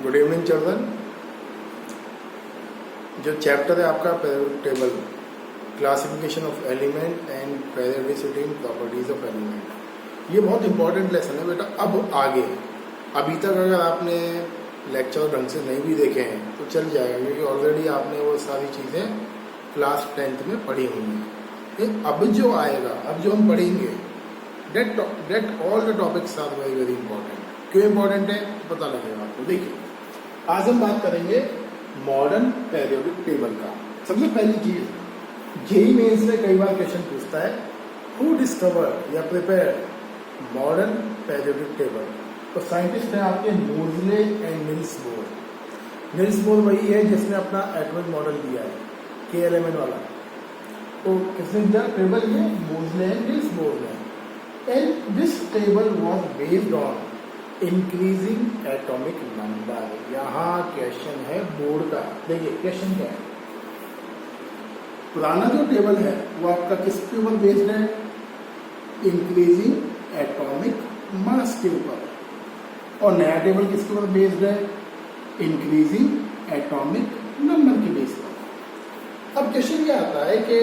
Good evening children. जो chapter है आपका periodic table, classification of element and periodicity in properties of element, ये बहुत इंपॉर्टेंट लेसन है बेटा। अब आगे अभी तक अगर आपने लेक्चर ढंग से नहीं भी देखे हैं तो चल जाएगा, क्योंकि ऑलरेडी आपने वो सारी चीज़ें क्लास 10th में पढ़ी हुई हैं। अब जो आएगा, अब जो हम पढ़ेंगे, that all the topics are very very important. क्यों इंपॉर्टेंट है पता लगेगा आपको। देखिए, आज हम बात करेंगे मॉडर्न पेरियोडिक टेबल का। सबसे पहली चीज, जेईई मेंस में कई बार क्वेश्चन पूछता है, हु डिस्कवर्ड या प्रिपेयर्ड मॉडर्न पेरियोडिक टेबल। तो साइंटिस्ट हैं आपके मोजले and Nils bore. Nils bore वही है जिसने अपना एटॉमिक मॉडल दिया है, KLMN वाला। तो किसने दिया टेबल? ये मोजले एंड निल्स बोर ने। And this table was based on increasing atomic number. यहाँ क्वेश्चन है बोर्ड का। देखिए क्वेश्चन क्या है, पुराना जो टेबल है वो आपका किसके ऊपर बेस्ड है? इंक्रीजिंग एटॉमिक मास के ऊपर। और नया टेबल किसके ऊपर बेस्ड है? इंक्रीजिंग एटॉमिक नंबर के बेस पर। अब क्वेश्चन क्या आता है कि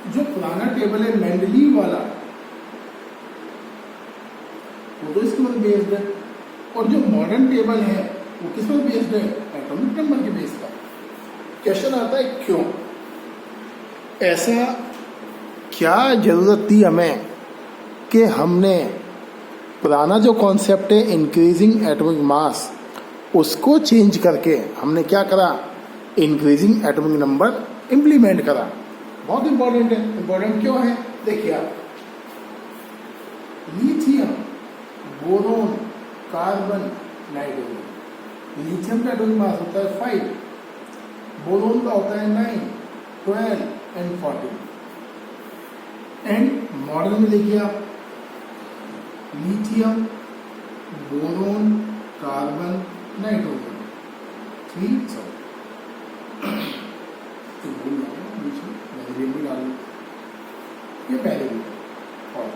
जो पुराना टेबल है मेंडलीव वाला, वो तो इसके ऊपर बेस्ड है, और जो मॉडर्न टेबल है वो किस पर बेस्ड है? एटॉमिक नंबर के बेस पर। क्वेश्चन आता है क्यों? ऐसा क्या जरूरत थी हमें कि हमने पुराना जो कॉन्सेप्ट है इंक्रीजिंग एटॉमिक मास, उसको चेंज करके हमने क्या करा? इंक्रीजिंग एटॉमिक नंबर इंप्लीमेंट करा। बहुत इंपॉर्टेंट है। इंपॉर्टेंट क्यों है? देखिए आप, lithium, boron, carbon, nitrogen. Lithium का एटॉमिक मास होता है 5, बोरोन का होता है 9, 12 एंड 14। एंड मॉडल में देखिए आप, लिथियम, बोरोन, कार्बन, नाइट्रोजन, 3 भी डालेंगे, ये पहले भी और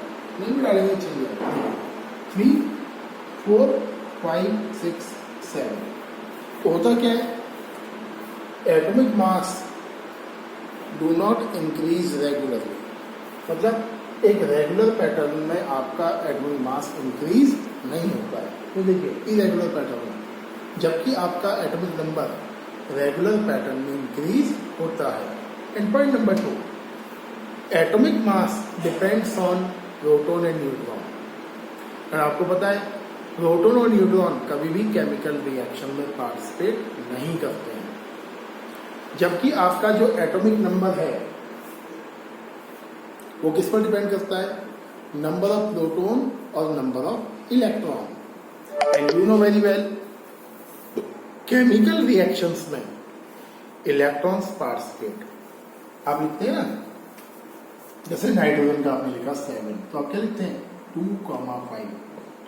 नहीं भी डालेंगे, चलिए 3, 4, 5, 6, 7। होता क्या है? Atomic mass do not increase regularly. मतलब एक रेगुलर पैटर्न में आपका एटॉमिक मास इंक्रीज नहीं होता है। तो देखिए इरेगुलर पैटर्न में, जबकि आपका एटॉमिक नंबर रेगुलर पैटर्न में इंक्रीज होता है। And point number 2, atomic mass depends on proton and neutron. और आपको पता है प्रोटॉन और न्यूट्रॉन कभी भी केमिकल रिएक्शन में पार्टिसिपेट नहीं करते हैं, जबकि आपका जो एटॉमिक नंबर है वो किस पर डिपेंड करता है? नंबर ऑफ प्रोटॉन और number of electron. And you know very well, chemical reactions में इलेक्ट्रॉन्स पार्टिसिपेट। आप लिखते हैं ना, जैसे नाइट्रोजन का आपने लिखा 7, तो आप क्या लिखते हैं? 2,5।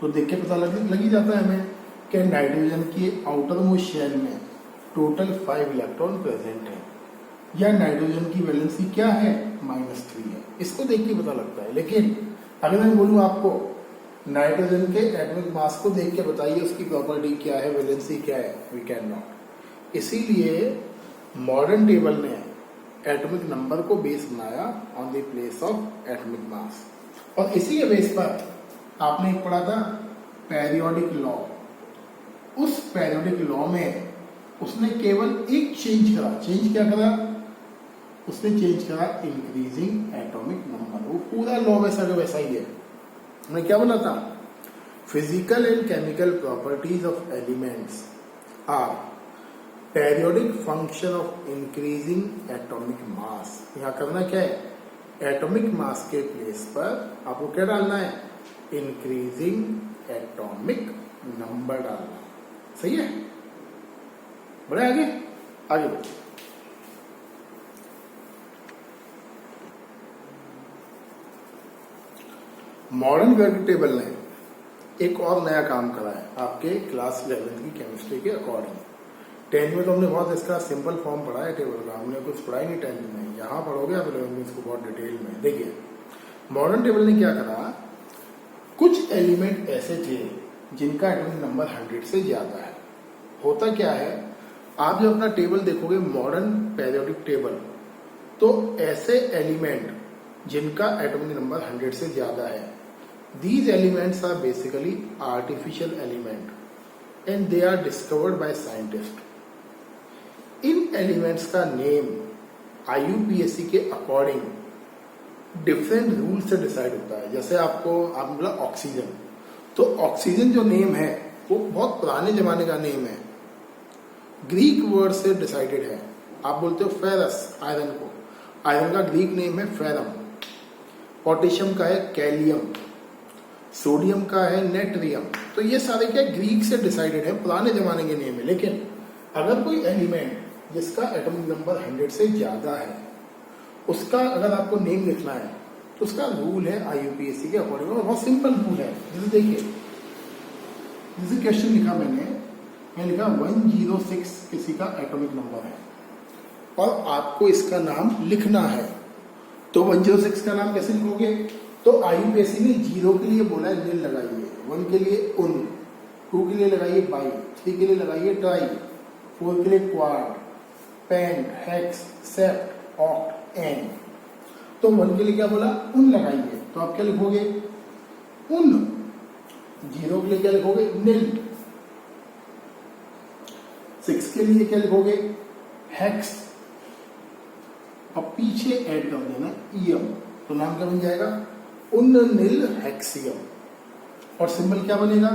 तो देख के पता लगी जाता है हमें कि नाइट्रोजन की आउटर मोस्ट शेल में टोटल 5 इलेक्ट्रॉन प्रेजेंट है, या नाइट्रोजन की वैलेंसी क्या है? -3 है। इसको देख के पता लगता है। लेकिन अगर मैं बोलूँ आपको नाइट्रोजन के एटॉमिक मास को देख के बताइए उसकी प्रॉपर्टी क्या है, वैलेंसी क्या है, वी कैन नॉट। इसीलिए मॉडर्न टेबल ने एटॉमिक नंबर को बेस बनाया on the place of atomic मास। और इसी के बेस पर आपने एक पढ़ा था पेरियोडिक लॉ। उस पेरियोडिक लॉ में उसने केवल एक चेंज करा। चेंज क्या करा? उसने चेंज करा इंक्रीजिंग एटॉमिक नंबर। वो पूरा लॉ वैसा का वैसा ही है। हमने क्या बोला था? Physical and chemical properties of elements are periodic function of increasing atomic mass. यहाँ करना क्या है? एटॉमिक मास के प्लेस पर आपको क्या डालना है? इंक्रीजिंग एटॉमिक नंबर डालना। सही है? बढ़े आगे, आगे बढ़े। मॉडर्न पेरियोडिक टेबल ने एक और नया काम करा है आपके क्लास 11th की केमिस्ट्री के अकॉर्डिंग। 10th में तो हमने बहुत इसका सिंपल फॉर्म पढ़ा है टेबल का, हमने कुछ पढ़ा ही नहीं 10th में। यहाँ पढ़ोगे आप 11th में इसको बहुत डिटेल में। देखिए मॉडर्न टेबल ने क्या करा, कुछ एलिमेंट ऐसे थे जिनका एटॉमिक नंबर 100 से ज्यादा है। होता क्या है, आप जब अपना टेबल देखोगे मॉडर्न पीरियोडिक टेबल, तो ऐसे एलिमेंट जिनका एटॉमिक नंबर 100 से ज्यादा है, these elements are basically artificial element and they are discovered by scientists. In elements का नेम IUPAC के अकॉर्डिंग डिफरेंट रूल से डिसाइड होता है। जैसे आप बोला ऑक्सीजन, तो ऑक्सीजन जो नेम है वो बहुत पुराने जमाने का नेम है, ग्रीक वर्ड से डिसाइडेड है। आप बोलते हो फेरस, आयरन को, आयरन का ग्रीक नेम है फेरम, पोटेशियम का है कैलियम, सोडियम का है नेट्रियम। तो ये सारे क्या ग्रीक से डिसाइडेड है, पुराने जमाने के नेम है। लेकिन अगर कोई एलिमेंट जिसका एटॉमिक नंबर 100 से ज्यादा है, उसका अगर आपको नेम लिखना है तो उसका रूल है IUPAC के अकॉर्डिंग, बहुत सिंपल रूल है। जैसे देखिए, जैसे क्वेश्चन लिखा मैं लिखा 106 किसी का एटॉमिक नंबर है और आपको इसका नाम लिखना है, तो 106 का नाम कैसे लिखोगे? तो IUPAC ने 0 के लिए बोला है नील लगाइए, 1 के लिए उन, 2 के लिए लगाइए बाई, 3 के लिए लगाइए ट्राई, 4 के लिए quad, pent, hex, sept, oct, एन। तो 1 के लिए क्या बोला? उन लगाइए, तो आप क्या लिखोगे? उन। 0 के लिए क्या लिखोगे? नील। 6 के लिए क्या लिखोगे? हेक्स। और पीछे ऐड कर देना ईएम, तो नाम क्या बन जाएगा? उन नील हेक्सियम। और सिंबल क्या बनेगा?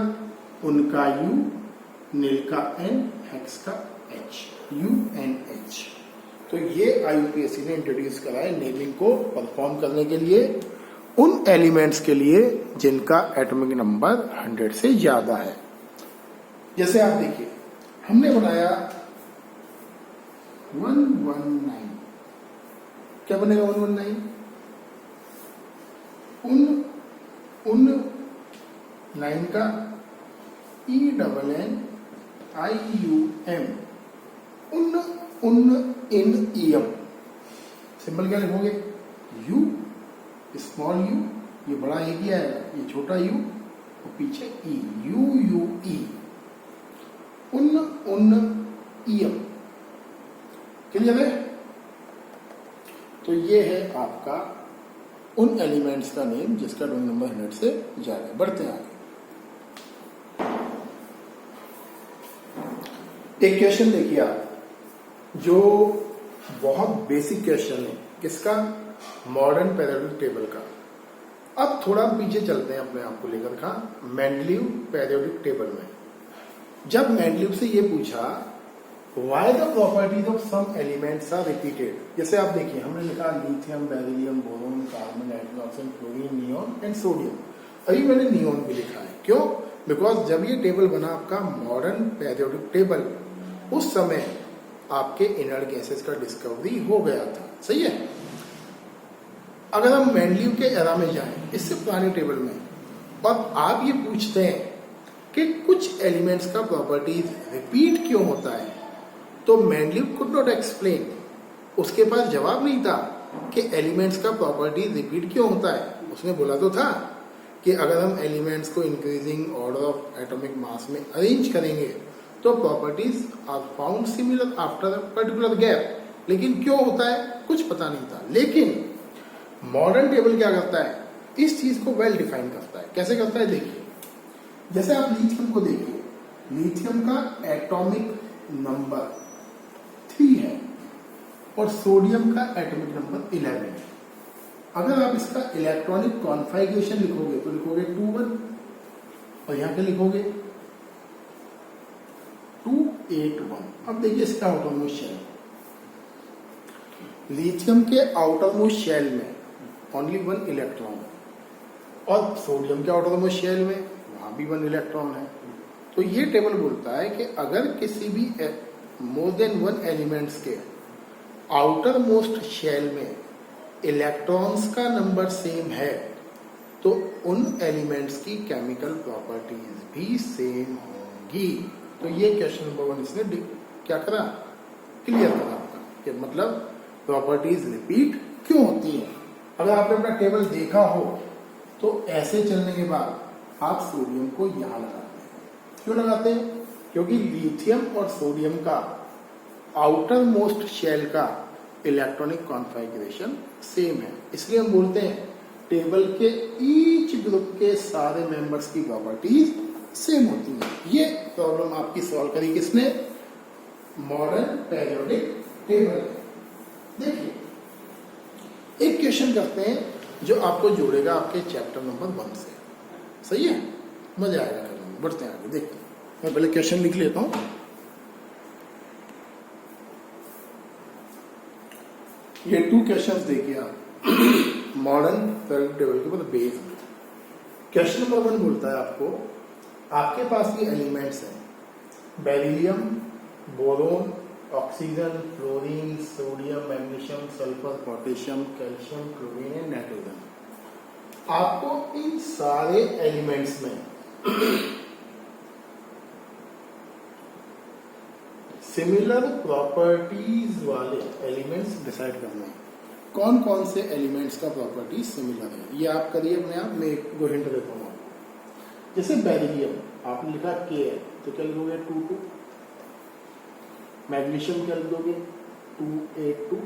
उनका यू, नील का एन, हेक्स का एच, UNH। तो ये IUPAC ने इंट्रोड्यूस करा है नेमिंग को परफॉर्म करने के लिए उन एलिमेंट्स के लिए जिनका एटॉमिक नंबर 100 से ज्यादा है। जैसे आप देखिए, हमने बनाया 119, क्या बनेगा 119? उन 9 का ENNIUM, इन ईएम। सिंबल क्या लिखोगे? यू, स्मॉल यू, ये बड़ा ए की आएगा, ये छोटा यू और पीछे ई, UUE, उन ईएम। क्लियर है? तो ये है आपका उन एलिमेंट्स का नेम जिसका एटॉमिक नंबर 100 से ज्यादा है। बढ़ते हैं आगे। एक क्वेश्चन देखिए आप, जो बहुत बेसिक क्वेश्चन है, किसका? मॉडर्न पीरियोडिक टेबल का। अब थोड़ा पीछे चलते हैं अपने आप को लेकर का मेंडलीव पीरियोडिक टेबल में। जब मेंडलीव से ये पूछा why the properties of some elements are repeated, जैसे आप देखिए हमने लिखा lithium, beryllium, boron, carbon, nitrogen oxygen, chlorine, neon and sodium. अभी मैंने नियोन भी लिखा है, क्यों? बिकॉज जब ये टेबल बना आपका मॉडर्न पीरियोडिक टेबल, उस समय आपके इनर्ट गैसेस का डिस्कवरी हो गया था। सही है? अगर हम मेंडलीव के एरा में जाएं, इससे पुराने टेबल में, और आप ये पूछते हैं कि कुछ एलिमेंट्स का प्रॉपर्टीज रिपीट क्यों होता है, तो मेंडलीव कुड नॉट एक्सप्लेन। उसके पास जवाब नहीं था कि एलिमेंट्स का प्रॉपर्टीज रिपीट क्यों होता है। उसने बोला तो था कि अगर हम एलिमेंट्स को increasing order of atomic mass में अरेंज करेंगे तो properties are found similar after a particular gap, लेकिन क्यों होता है कुछ पता नहीं था। लेकिन मॉडर्न टेबल क्या करता है? इस चीज को वेल डिफाइन करता है। कैसे करता है? देखिए, जैसे आप लिथियम को देखिए, लिथियम का एटॉमिक नंबर 3 है और सोडियम का एटॉमिक नंबर 11 है। अगर आप इसका इलेक्ट्रॉनिक कॉन्फ़िगरेशन लिखोगे तो लिखोगे 2-1 और यहां क्या लिखोगे 2-8-1। अब देखिए इसका आउटर मोस्ट शेल, लिथियम के आउटर मोस्ट शेल में ओनली 1 इलेक्ट्रॉन है और सोडियम के आउटर मोस्ट शेल में वहां भी 1 इलेक्ट्रॉन है। तो ये टेबल बोलता है कि अगर किसी भी मोर देन 1 एलिमेंट्स के आउटर मोस्ट शेल में इलेक्ट्रॉन्स का नंबर सेम है तो उन एलिमेंट्स की केमिकल प्रॉपर्टीज भी सेम होंगी। तो ये क्वेश्चन नंबर 1 इसने क्या करा? क्लियर करा आपका कि मतलब प्रॉपर्टीज रिपीट क्यों होती हैं। अगर आपने अपना टेबल देखा हो तो ऐसे चलने के बाद आप सोडियम को यहां लगाते हैं। क्यों लगाते हैं? क्योंकि लिथियम और सोडियम का आउटर मोस्ट शेल का इलेक्ट्रॉनिक कॉन्फ़िगरेशन सेम है, इसलिए हम बोलते हैं टेबल के ईच ग्रुप के सारे मेंबर्स की प्रॉपर्टीज सेम होती हैं। ये प्रॉब्लम आपकी सॉल्व करी किसने? Modern periodic table. देखिए एक क्वेश्चन करते हैं जो आपको जोड़ेगा आपके चैप्टर नंबर 1 से। सही है, मजा आएगा करने में। बढ़ते हैं आगे, देखते हैं। मैं पहले क्वेश्चन लिख लेता हूं। ये 2 क्वेश्चंस देखिए आप मॉडर्न पीरियोडिक टेबल के ऊपर बेस में। क्वेश्चन नंबर 1 बोलता है आपको, आपके पास ये एलिमेंट्स हैं beryllium, boron, oxygen, fluorine, sodium, magnesium, sulphur, potassium, calcium, chlorine and nitrogen. आपको इन सारे एलिमेंट्स में सिमिलर प्रॉपर्टीज वाले एलिमेंट्स डिसाइड करने हैं। कौन कौन से एलिमेंट्स का प्रॉपर्टी सिमिलर है ये आप करिए अपने आप। मैं एक दो हिंट देता हूँ आपको। जैसे बेरिलियम आपने लिखा के है तो क्या लिखोगे 2 मैग्नीशियम क्या लिख दोगे 282,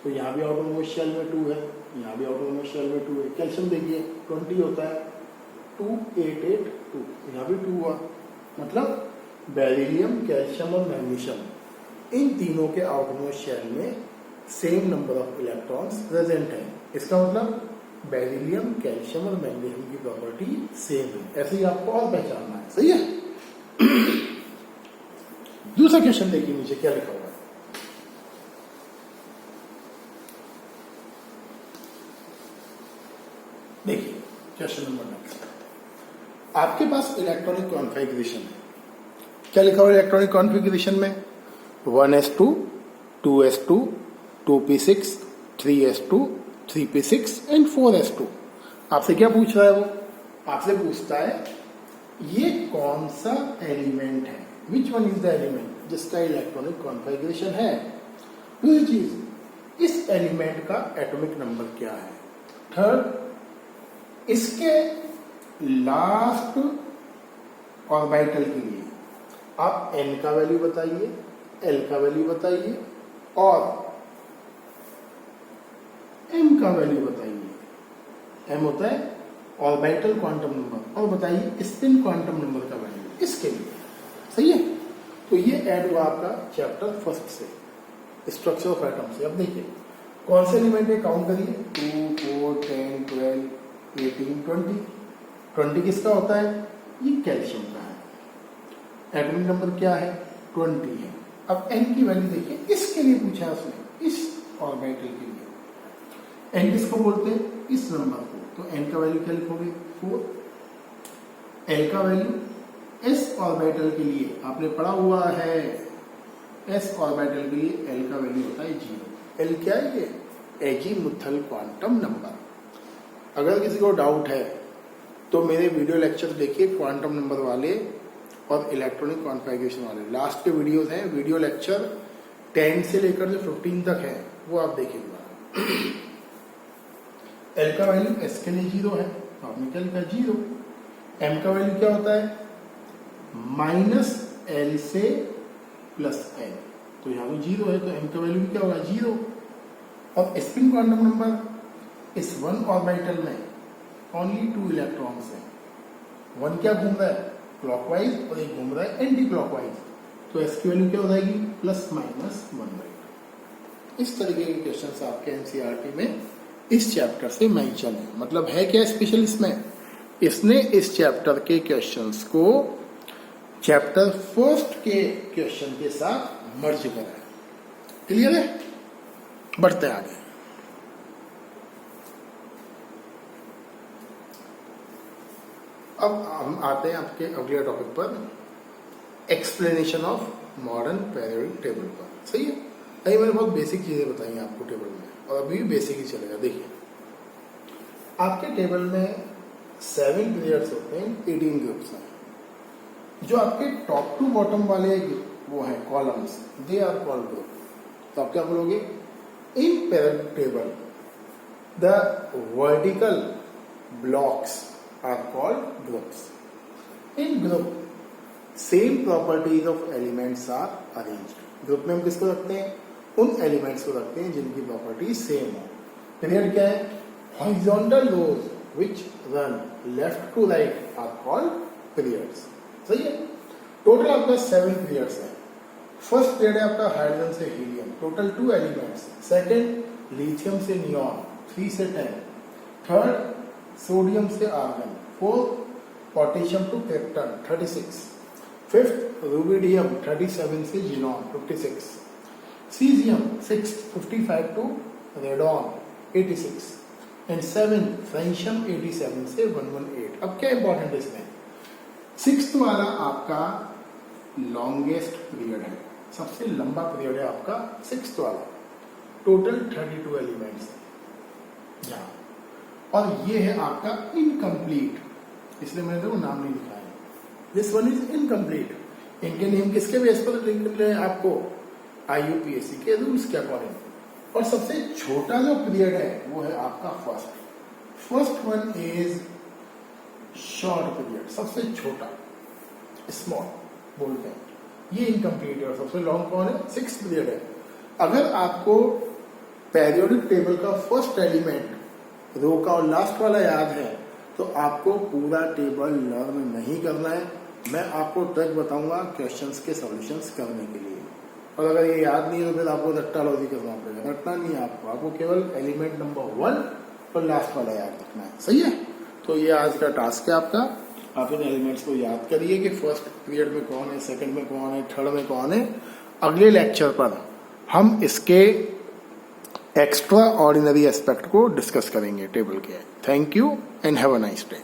तो यहाँ भी ऑटोनोमस शेल में 2 है, यहाँ भी ऑटोनोमस शेल में 2 है। कैल्शियम देखिए 20 होता है 2882, यहाँ भी 2 हुआ। मतलब बेरिलियम, कैल्शियम और मैग्नीशियम इन तीनों के ऑटोनोमस शेल में same number of electrons present है। इसका मतलब बेरिलियम, कैल्शियम और मैग्नीशियम की प्रॉपर्टी सेम है। ऐसे ही आपको और पहचानना है। सही है। दूसरा क्वेश्चन देखिए नीचे क्या लिखा हुआ है। देखिए क्वेश्चन नंबर नेक्स्ट, आपके पास इलेक्ट्रॉनिक कॉन्फ़िगरेशन है। क्या लिखा हुआ है इलेक्ट्रॉनिक कॉन्फ़िगरेशन में? 1s2, 2s2, 2p6, 3s2, 3p6 and 4s2। आपसे क्या पूछ रहा है वो? आपसे पूछता है ये कौन सा एलिमेंट है, which one is the element जिसका इलेक्ट्रॉनिक कॉन्फ़िगरेशन है। दूसरी चीज, इस एलिमेंट का एटॉमिक नंबर क्या है। थर्ड, इसके लास्ट ऑर्बिटल के लिए आप n का वैल्यू बताइए, l का वैल्यू बताइए और m का वैल्यू बताइए। m होता है ऑर्बिटल क्वांटम नंबर, और बताइए स्पिन क्वांटम नंबर का वैल्यू इसके लिए। सही है, तो ये ऐड हुआ आपका चैप्टर 1 से, स्ट्रक्चर ऑफ एटम से। अब देखिए कौन से एलिमेंट है, काउंट करिए 2, 4, 10, 12, 18, 20। 20 किसका होता है? ये कैल्शियम का है। एटॉमिक नंबर क्या है? 20 है। अब n की वैल्यू देखिए, इसके लिए पूछा है उसने, इस ऑर्बिटल के लिए। n किसको बोलते हैं? इस नंबर को। तो n का वैल्यू क्या लिखोगे 4। l का वैल्यू s ऑर्बिटल के लिए आपने पढ़ा हुआ है, s ऑर्बिटल के लिए l का वैल्यू होता है 0। l क्या है? ये एजीमुथल क्वांटम नंबर। अगर किसी को डाउट है तो मेरे वीडियो लेक्चर देखिए, क्वांटम नंबर वाले और इलेक्ट्रॉनिक कॉन्फ़िगरेशन वाले। लास्ट के वीडियोस हैं, वीडियो लेक्चर 10 से लेकर जो 15 तक है वो आप देखिएगा। l का वैल्यू s के लिए 0 है, तो आपने क्या लिखा 0। m का वैल्यू क्या होता है? -l से +l, तो यहाँ पे 0 है, तो m का वैल्यू क्या होगा 0। अब स्पिन क्वांटम नंबर, इस 1 ऑर्बिटल में ओनली 2 इलेक्ट्रॉन्स हैं। 1 क्या घूम रहा है? क्लॉकवाइज, और एक घूम रहा है एंटी क्लॉकवाइज, तो s की वैल्यू क्या हो जाएगी? +-1/2। इस तरीके के क्वेश्चंस आपके एनसीईआरटी में इस चैप्टर से मेंशन है। मतलब है क्या स्पेशल इसमें? इसने इस चैप्टर के क्वेश्चंस को चैप्टर 1 के क्वेश्चन के साथ मर्ज करा है। क्लियर है? बढ़ते हैं आगे। अब हम आते हैं आपके अगले टॉपिक पर, explanation of modern periodic table पर। सही है, अभी मैंने बहुत बेसिक चीजें बताई हैं आपको टेबल में, और अभी भी बेसिक ही चलेगा। देखिए आपके टेबल में 7 पीरियड्स होते हैं, 18 ग्रुप्स हैं। जो आपके टॉप टू बॉटम वाले वो हैं columns, they are called group. तो आप क्या बोलोगे? In periodic table the vertical blocks are called groups. In group same properties of elements are arranged. Group में हम किसको रखते हैं? उन एलिमेंट्स को रखते हैं जिनकी प्रॉपर्टी सेम हो। पीरियड क्या है? Horizontal rows which run left to right are called periods. सही है। टोटल आपका 7 पीरियड्स है। फर्स्ट पीरियड है आपका हाइड्रोजन से helium, total 2 elements. Second lithium से नियॉन 3 से 10। थर्ड सोडियम से argon. Fourth potassium to krypton 36। Fifth rubidium 37 से xenon 56। Caesium 6 55 to radon 86 and 7 francium 87 से 118। अब क्या इंपॉर्टेंट इसमें? 6th वाला आपका लॉन्गेस्ट पीरियड है, सबसे लंबा पीरियड है आपका 6th वाला। टोटल 32 एलिमेंट्स है यहाँ, और ये है आपका इनकम्प्लीट, इसलिए मैंने तो नाम नहीं लिखा है। This one is incomplete. इनके नेम किसके बेस पर मिले हैं आपको? IUPAC के रूल्स के अकॉर्डिंग। और सबसे छोटा जो पीरियड है वो है आपका first one is short period, सबसे छोटा, स्मॉल बोलते हैं, ये इनकम्प्लीट है। और सबसे लॉन्ग कौन है? 6th पीरियड है। अगर आपको पेरियोडिक टेबल का फर्स्ट एलिमेंट रो का और लास्ट वाला याद है तो आपको पूरा टेबल लर्न नहीं करना है। मैं आपको ट्रिक बताऊंगा क्वेश्चंस के सॉल्यूशंस करने के लिए, और अगर ये याद नहीं है तो फिर आपको रट्टालॉजी करना पड़ेगा। रटना नहीं है आपको केवल एलिमेंट नंबर 1 और लास्ट वाला याद रखना है। सही है। तो ये आज का टास्क है आपका। आप इन एलिमेंट्स को याद करिए कि फर्स्ट पीरियड में कौन है, सेकंड में कौन है, थर्ड में कौन है। अगले लेक्चर पर हम इसके एक्स्ट्रा ऑर्डिनरी एस्पेक्ट को डिस्कस करेंगे टेबल के। Thank you and have a nice day.